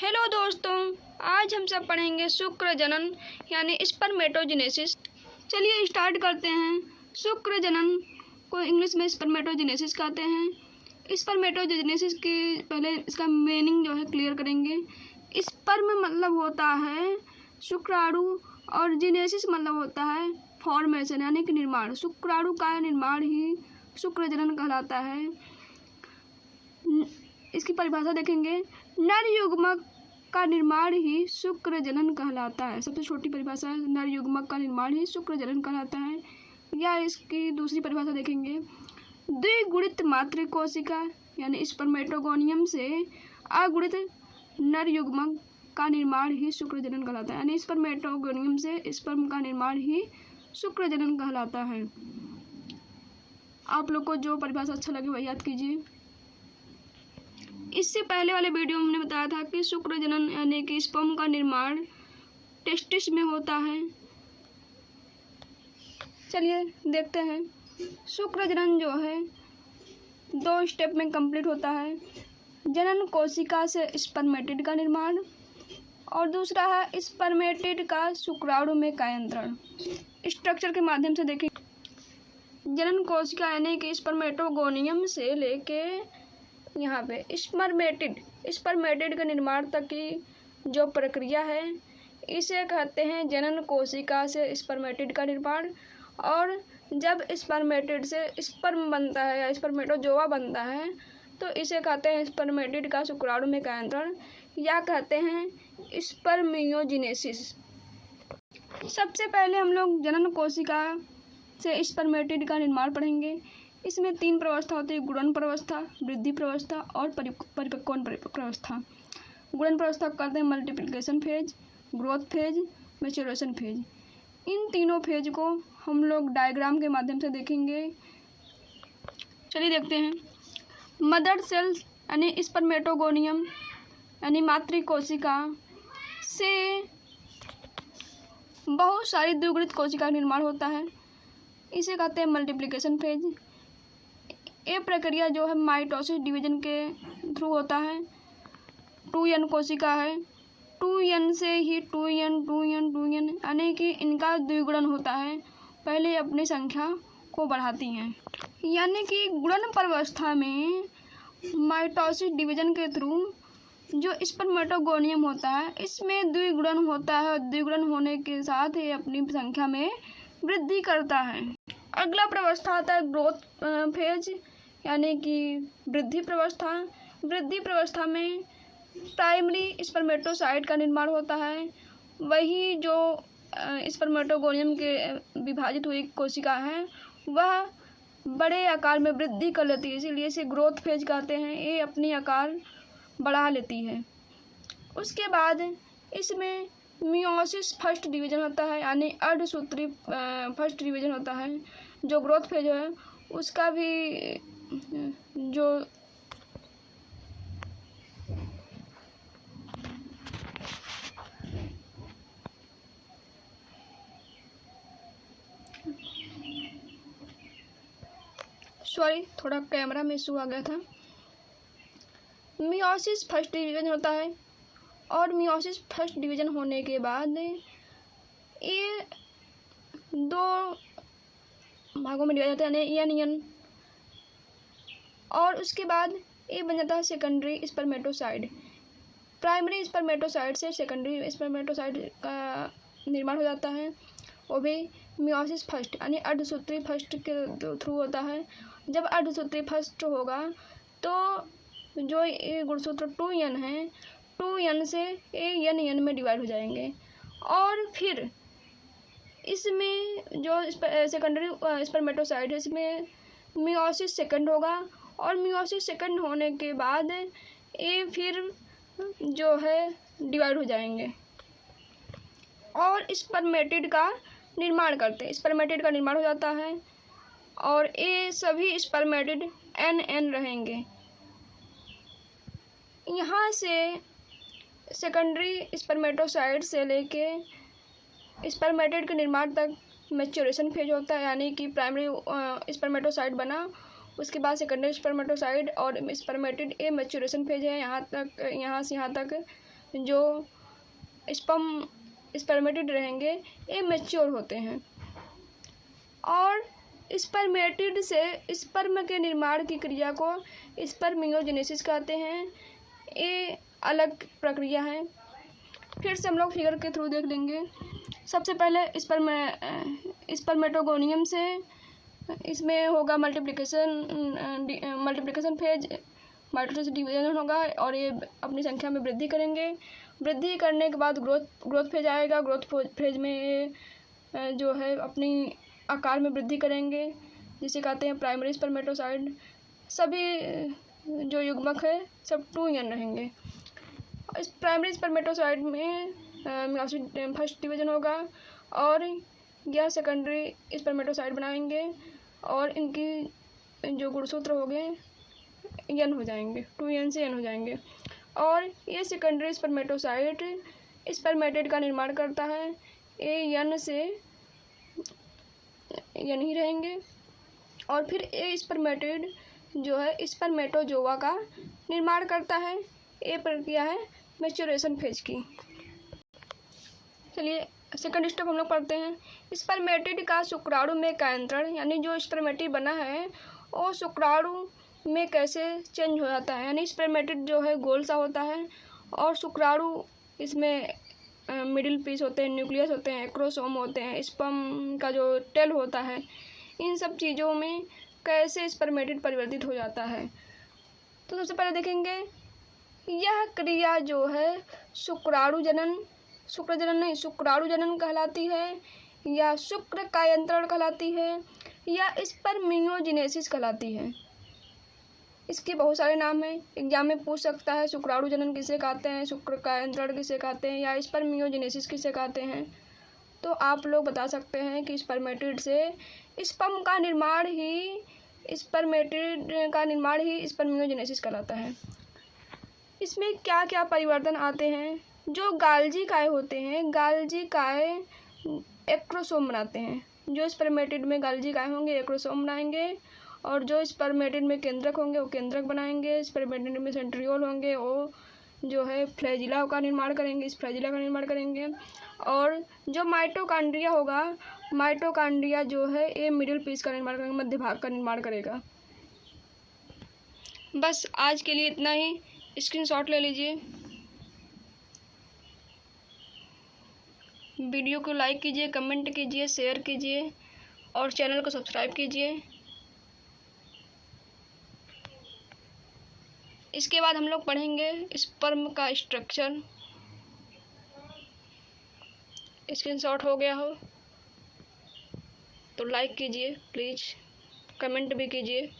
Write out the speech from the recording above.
Hello दोस्तों, आज हम सब पढ़ेंगे शुक्र जनन यानी स्पर्मेटोजेनेसिस। चलिए स्टार्ट करते हैं। शुक्र जनन को इंग्लिश में स्पर्मेटोजेनेसिस कहते हैं। स्पर्मेटोजेनेसिस की पहले इसका मीनिंग जो है क्लियर करेंगे। स्पर्म मतलब होता है शुक्राणु और जेनेसिस मतलब होता है फॉर्मेशन यानी कि निर्माण। शुक्राणु का निर्माण ही शुक्र जनन कहलाता है। इसकी परिभाषा देखेंगे, नर युग्मक का निर्माण ही शुक्र जनन कहलाता है। सबसे छोटी परिभाषा है, नर युग्मक का निर्माण ही शुक्र जनन कहलाता है। या इसकी दूसरी परिभाषा देखेंगे, द्विगुणित मातृ कोशिका यानी स्पर्मेटोगोनियम से अगुणित नर युग्मक का निर्माण ही शुक्र जनन कहलाता है। यानी स्पर्मेटोगोनियम से स्पर्म का निर्माण ही शुक्र जनन कहलाता है। आप लोग को जो परिभाषा अच्छा लगे वही याद कीजिए। इससे पहले वाले वीडियो में हमने बताया था कि शुक्र जनन यानी कि स्पर्म का निर्माण टेस्टिस में होता है। चलिए देखते हैं। शुक्र जनन जो है 2 स्टेप में कंप्लीट होता है। जनन कोशिका से स्पर्मेटिड का निर्माण और दूसरा है स्पर्मेटिड का शुक्राणु में कायांतरण। स्ट्रक्चर के माध्यम से देखें, जनन कोशिका यानी कि स्पर्मेटोगोनियम से लेके यहाँ पे स्पर्मेटिड के निर्माण तक की जो प्रक्रिया है इसे कहते हैं जनन कोशिका से स्पर्मेटिड का निर्माण। और जब स्पर्मेटिड से स्पर्म बनता है या स्पर्मेटोजोआ बनता है तो इसे कहते हैं स्पर्मेटिड का शुक्राणु में कायांतरण या कहते हैं स्पर्मियोजेनेसिस। सबसे पहले हम लोग जनन कोशिका से स्पर्मेटिड का निर्माण पढ़ेंगे। इसमें 3 प्रवस्था होती है, गुणन प्रवस्था, वृद्धि प्रवस्था और परिपक्वन प्रवस्था। गुणन प्रवस्था करते हैं multiplication phase, growth phase, maturation phase. इन तीनों फेज को हम लोग डायग्राम के माध्यम से देखेंगे। चलिए देखते हैं। मदर सेल यानी स्पर्मेटोगोनियम यानी मातृ कोशिका से बहुत सारी द्विगुणित कोशिका का निर्माण होता है। इसे कहते हैं मल्टीप्लिकेशन फेज। ये प्रक्रिया जो है माइटोसिस डिवीजन के थ्रू होता है। 2n कोशिका है, 2n से ही 2n यानी कि इनका द्विगुणन होता है। पहले अपनी संख्या को बढ़ाती हैं। यानी कि गुणन प्रवस्था में माइटोसिस डिवीजन के थ्रू जो स्पर्मेटोगोनियम होता है इसमें द्विगुणन होता है। द्विगुणन होने के साथ ये अपनी संख्या में वृद्धि करता है। अगला प्रवस्था आता है ग्रोथ फेज यानी कि वृद्धि प्रवस्था। वृद्धि प्रवस्था में प्राइमरी स्पर्मेटोसाइट का निर्माण होता है। वही जो स्पर्मेटोगोनियम के विभाजित हुई कोशिका है वह बड़े आकार में वृद्धि कर लेती है, इसीलिए इसे ग्रोथ फेज कहते हैं। ये अपनी आकार बढ़ा लेती है। उसके बाद इसमें मियोसिस फर्स्ट डिवीजन होता है यानी अर्धसूत्री फर्स्ट डिवीजन होता है। जो ग्रोथ फेज है उसका भी जो थोड़ा कैमरा में इशू आ गया था। मियोसिस फर्स्ट डिवीजन होता है और मियोसिस फर्स्ट डिवीजन होने के बाद ये 2 भागों में डिवाइड होता है यानी एन। और उसके बाद ये बन जाता है सेकेंडरी स्पर्मेटोसाइड। प्राइमरी स्पर्मेटोसाइड से सेकेंडरी स्पर्मेटोसाइड का निर्माण हो जाता है। वो भी मियोसिस फर्स्ट यानी अर्धसूत्री फर्स्ट के थ्रू होता है। जब अर्धसूत्री फर्स्ट होगा तो जो ये गुणसूत्र 2n है 2n से ये n में डिवाइड हो जाएंगे। और फिर इसमें जो सेकेंडरी स्पर्मेटोसाइड है इसमें मियोसिस सेकंड होगा और मियोसिस सेकंड होने के बाद ये फिर जो है डिवाइड हो जाएंगे और स्पर्मेटिड का निर्माण करते हैं। स्पर्मेटिड का निर्माण हो जाता है और ये सभी स्पर्मेटिड n रहेंगे। यहाँ से सेकेंडरी स्पर्मेटोसाइड से लेके स्पर्मेटिड के निर्माण तक मैच्योरेशन फेज होता है। यानी कि प्राइमरी स्पर्मेटोसाइड बना, उसके बाद सेकेंडरी स्पर्मेटोसाइड और स्पर्मेटिड ये मैच्योरेशन फेज है। यहाँ से यहाँ तक जो स्पर्मेटिड रहेंगे ये मैच्योर होते हैं। और स्पर्मेटिड से स्पर्म के निर्माण की क्रिया को स्पर्मियोजेनेसिस कहते हैं। ये अलग प्रक्रिया है। फिर से हम लोग फिगर के थ्रू देख लेंगे। सबसे पहले स्पर्मेटोगोनियम से इसमें होगा मल्टीप्लिकेशन फेज, माइटोसिस डिवीजन होगा और ये अपनी संख्या में वृद्धि करेंगे। वृद्धि करने के बाद ग्रोथ फेज आएगा। ग्रोथ फेज में ये जो है अपनी आकार में वृद्धि करेंगे, जिसे कहते हैं प्राइमरी स्पर्मेटोसाइड। सभी जो युग्मक है सब 2n रहेंगे। इस प्राइमरी स्पर्मेटोसाइड में मियोसिस फर्स्ट डिवीजन होगा और यह सेकेंडरी स्पर्मेटोसाइड बनाएंगे और इनकी जो गुणसूत्र हो गए n हो जाएंगे, 2n से n हो जाएंगे। और ये सेकेंडरी स्पर्मेटोसाइड स्पर्मेटिड का निर्माण करता है। ये n से n ही रहेंगे। और फिर ये स्पर्मेटिड जो है स्पर्मेटोजोआ का निर्माण करता है। ये प्रक्रिया है मैच्योरेशन फेज की। चलिए सेकंड स्टेप हम लोग पढ़ते हैं। स्पर्मेटिड का शुक्राणु में कायांतरण, यानी जो स्पर्मेटिड बना है वो शुक्राणु में कैसे चेंज हो जाता है। यानी स्पर्मेटिड जो है गोल सा होता है और शुक्राणु इसमें मिडिल पीस होते हैं, न्यूक्लियस होते हैं, एक्रोसोम होते हैं, स्पर्म का जो टेल होता है। इन सब चीज़ों में कैसे स्पर्मेटिड परिवर्तित हो जाता है। तो सबसे पहले देखेंगे यह क्रिया जो है शुक्राणु जनन कहलाती है, या शुक्र कायंत्रण कहलाती है, या स्पर्मियोजेनेसिस कहलाती है। इसके बहुत सारे नाम हैं। एग्जाम में पूछ सकता है शुक्राणु जनन किसे कहते हैं, शुक्र कायंत्रण किसे कहते हैं, या स्पर्मियोजेनेसिस किसे कहते हैं। तो आप लोग बता सकते हैं कि स्पर्मेटिड से स्पर्म का निर्माण ही स्पर्मियोजेनेसिस कहलाता है। इसमें क्या क्या परिवर्तन आते हैं। जो गाल्जी काय होते हैं, गाल्जी काय एक्रोसोम बनाते हैं। जो स्पर्मेटिड में गाल्जी काय होंगे एक्रोसोम बनाएंगे, और जो स्पर्मेटिड में केंद्रक होंगे वो केंद्रक बनाएंगे। स्पर्मेटिड में सेंट्रियोल होंगे वो जो है फ्लैजिला का निर्माण करेंगे, इस फ्लैजिला का निर्माण करेंगे। और जो माइटोकॉन्ड्रिया होगा, माइटोकॉन्ड्रिया जो है ये मिडिल पीस का निर्माण करेंगे, मध्य भाग का निर्माण करेगा। बस आज के लिए इतना ही। स्क्रीनशॉट ले लीजिए। वीडियो को लाइक कीजिए, कमेंट कीजिए, शेयर कीजिए और चैनल को सब्सक्राइब कीजिए। इसके बाद हम लोग पढ़ेंगे स्पर्म का स्ट्रक्चर। स्क्रीनशॉट हो गया हो तो लाइक कीजिए प्लीज़, कमेंट भी कीजिए।